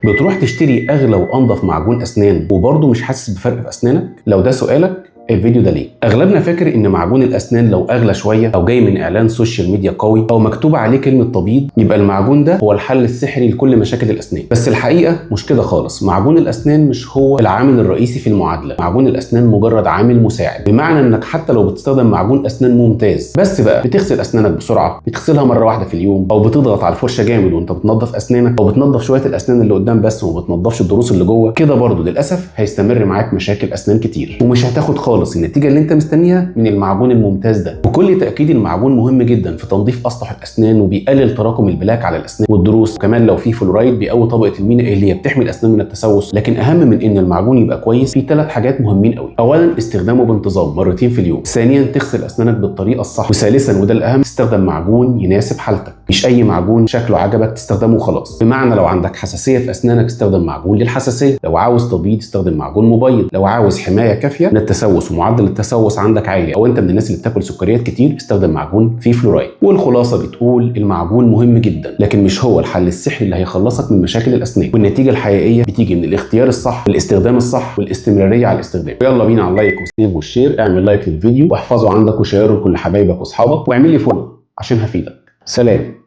بتروح تشتري اغلى وانضف معجون اسنان وبرضه مش حاسس بفرق في اسنانك؟ لو ده سؤالك الفيديو ده ليه؟ اغلبنا فاكر ان معجون الاسنان لو اغلى شويه او جاي من اعلان سوشيال ميديا قوي او مكتوب عليه كلمه تبييض يبقى المعجون ده هو الحل السحري لكل مشاكل الاسنان. بس الحقيقه مش كده خالص. معجون الاسنان مش هو العامل الرئيسي في المعادله. معجون الاسنان مجرد عامل مساعد، بمعنى انك حتى لو بتستخدم معجون اسنان ممتاز بس بقى بتغسل اسنانك بسرعه، بتغسلها مره واحده في اليوم، او بتضغط على الفرشه جامد وانت بتنظف اسنانك، او بتنظف شويه الاسنان اللي قدام بس وما بتنظفش الضروس اللي جوه، كده برضه للاسف هيستمر معاك مشاكل اسنان كتير ومش هتاخد خالص النتيجه اللي انت مستنيها من المعجون الممتاز ده. بكل تاكيد المعجون مهم جدا في تنظيف اسطح الاسنان وبيقلل تراكم البلاك على الاسنان والضروس، وكمان لو فيه فلورايد بيقوي طبقه المينا اللي هي بتحمي الاسنان من التسوس. لكن اهم من ان المعجون يبقى كويس في 3 حاجات مهمين قوي. اولا استخدامه بانتظام مرتين في اليوم، ثانيا تغسل اسنانك بالطريقه الصح، وثالثا وده الاهم تستخدم معجون يناسب حالتك، مش اي معجون شكله عجبك تستخدمه وخلاص. بمعنى لو عندك حساسيه في اسنانك استخدم معجون للحساسيه، لو عاوز تبييض استخدم معجون مبيض، لو عاوز حمايه كافيه من التسوس ومعدل التسوس عندك عالي او انت من الناس اللي بتاكل سكريات كتير استخدم معجون فيه فلورايد. والخلاصه بتقول المعجون مهم جدا لكن مش هو الحل السحري اللي هيخلصك من مشاكل الاسنان، والنتيجه الحقيقيه بتيجي من الاختيار الصح والاستخدام الصح والاستمراريه على الاستخدام. يلا بينا على اللايك والسيف والشير. اعمل لايك للفيديو واحفظه عندك وشيره لكل حبايبك واصحابك واعمل لي فولو عشان هفيدك. سلام.